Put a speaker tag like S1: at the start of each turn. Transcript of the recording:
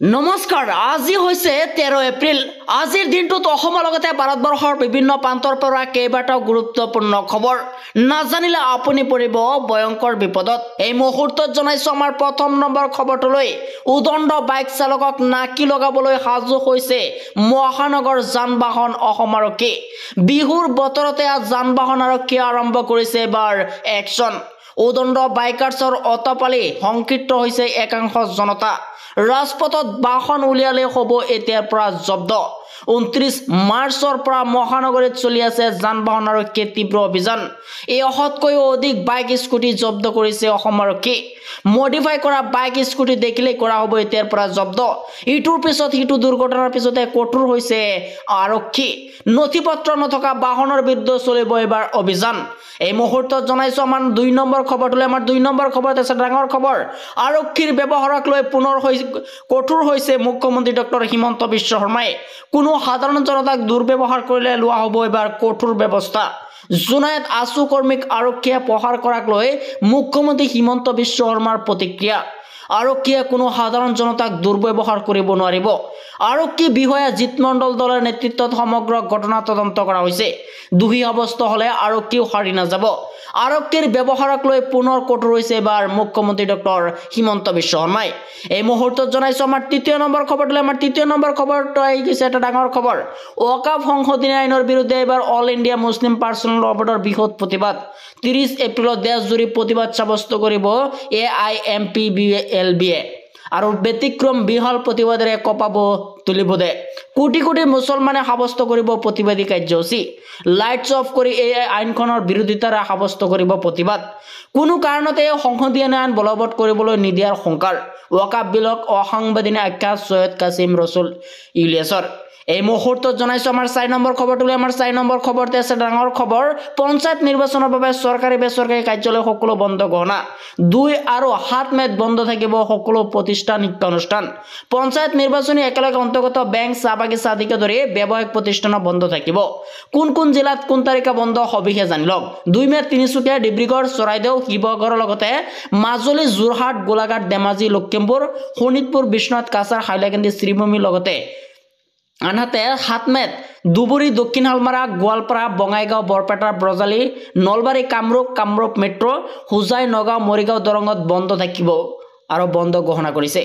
S1: নমস্কাৰ আজি হৈছে 13 এপ্ৰিল আজিৰ দিনটোত অসমৰ লগতে ভাৰতবৰ্ষৰ বিভিন্ন প্ৰান্তৰ পৰা কেইবাটাও গুৰুত্বপূৰ্ণ খবৰ নাজানিলে আপুনি পৰিব ভয়ংকৰ বিপদত এই মুহূৰ্তত জনাইছো আমাৰ প্ৰথম নম্বৰ খবৰটোলৈ উদণ্ড বাইক চালকক নাকি লগাবলৈ সাজু হৈছে মহানগৰ যান-বাহন অসম আৰক্ষী বিহুৰ বতৰতে যান-বাহন আৰক্ষী আৰম্ভ কৰিছে এবাৰ একশন উদণ্ড বাইকাৰ্ছৰ অতপালি সংকীৰ্ণ হৈছে একাংশ জনতা ৰাজপথত বাহন উলিয়ালে হ'ব এতিয়াৰ পৰা জব্দ 29 মাৰ্চৰ পৰা মহানগৰীত চলি আছে যান-বাহন আৰক্ষীৰ তীব্ৰ অভিযান এই অহতকৈ অধিক বাইক স্কুটি জব্দ কৰিছে অসম আৰক্ষী মডিফাই কৰা বাইক স্কুটি দেখিলে কৰা হ'ব এতিয়াৰ পৰা জব্দ ইটোৰ পিছত হিটো দুৰ্ঘটনাৰ পিছতে কঠোৰ হৈছে আৰক্ষী নথিপত্ৰ নথকা বাহনৰ বিৰুদ্ধে চলিব এবাৰ অভিযান এই মুহূৰ্তত জনাইছো আমাৰ 2 নম্বৰ খবৰটোলৈ আমাৰ 2 নম্বৰ খবৰত আছে ডাঙৰ খবৰ আৰক্ষীৰ ব্যৱহাৰক লৈ পুনৰ কঠোৰ হৈছে মুখ্যমন্ত্ৰী ডক্টৰ হিমন্ত বিশ্ব শৰ্মাই কোনো সাধাৰণ জনতাক দুৰ্ব্যৱহাৰ কৰিলে লোৱা হ'ব এবাৰ কঠোৰ ব্যৱস্থা জুনাইত আছু কৰ্মীক আৰক্ষীয়ে প্ৰহাৰ কৰাক লৈ মুখ্যমন্ত্ৰী হিমন্ত বিশ্ব শৰ্মাৰ প্ৰতিক্ৰিয়া আৰক্ষীয়ে কোনো সাধাৰণ জনতাক দুৰ্ব্যৱহাৰ কৰিব নোৱাৰিব আৰক্ষী বিষয়া জিত মণ্ডল দলৰ নেতৃত্বত সমগ্ৰ ঘটনা তদন্ত কৰা হৈছে দুহি অৱস্থ হলে আৰক্ষীও হাৰি নাযাব আৰক্ষীৰ ব্যৱহাৰক লৈ পুনৰ কঠোৰ হৈছে এবাৰ মুখ্যমন্ত্ৰী ডক্টৰ হিমন্ত বিশ্ব শৰ্মাই এই মুহূৰ্তত জনাইছো আমাৰ 3 নম্বৰ খবৰটোলৈ আমাৰ 3 নম্বৰ খবৰটো আহি গৈছে এটা ডাঙৰ খবৰ ওয়াকাফ সংশোধনী আইনৰ বিৰুদ্ধে এবাৰ অল ইণ্ডিয়া মুছলিম পাৰ্চনেল ল বৰ্ডৰ বৃহৎ প্ৰতিবাদ 30 এপ্ৰিলত দেশজুৰি প্ৰতিবাদ সাব্যস্ত কৰিব AIMPBLBয়ে আৰু ব্যতিক্ৰম বিহল প্ৰতিবাদেৰে কপাব তুলিব দে কোটি কোটি মুছলমানে সাব্যস্ত কৰিব প্ৰতিবাদী কাৰ্যসূচী লাইটছ অফ কৰি এই আইনখনৰ বিৰোধিতাৰে সাব্যস্ত কৰিব প্ৰতিবাদ কোনো কাৰণতে সংশোধনী আইন বলবৎ কৰিবলৈ নিদিয়াৰ সংকাৰ ওয়াকাফ বিলক অসাংবিধানিক আখ্যা সৈয়দ কাছিম ৰসুল ইলিয়াছৰ এই মুহূৰ্তত জনাইছো আমাৰ 4 নম্বৰ খবৰটোলৈ আমাৰ 4 নম্বৰ খবৰতে আছে ডাঙৰ খবৰ পঞ্চায়ত নিৰ্বাচনৰ বাবে চৰকাৰী বেচৰকাৰী কাৰ্যালয় সকলো বন্ধ ঘোষণা 2 আৰু 7 মেত বন্ধ থাকিব সকলো প্ৰতিষ্ঠান শিক্ষানুষ্ঠান পঞ্চায়ত নিৰ্বাচনী একেলগে অন্তৰ্গত বেংক চাহ বাগিচা আদিকে ধৰি ব্যৱসায়িক প্ৰতিষ্ঠান বন্ধ থাকিব কোন জিলাত কোন তাৰিখে বন্ধ হবিহে জানি লওক 2 মেত তিনিচুকীয়া ডিব্ৰুগড় চৰাইদেউ শিৱসাগৰৰ লগতে মাজুলী যোৰহাট গোলাঘাট ধেমাজি লখিমপুৰ শোণিতপুৰ বিশ্বনাথ কাছাৰ হাইলাকান্দি শ্ৰীভূমিৰ লগতে আনহাতে 7 মেত দুবুৰী দক্ষিণ হালমাৰা গোৱালপাৰা বঙাইগাঁও বৰপেটা ব্ৰজালি নলবাৰী কামৰূপ মেট্ৰ' হুজাই নগাঁও মৰিগাঁও দৰঙত বন্ধ থাকিব আৰু বন্ধ ঘোষণা কৰিছে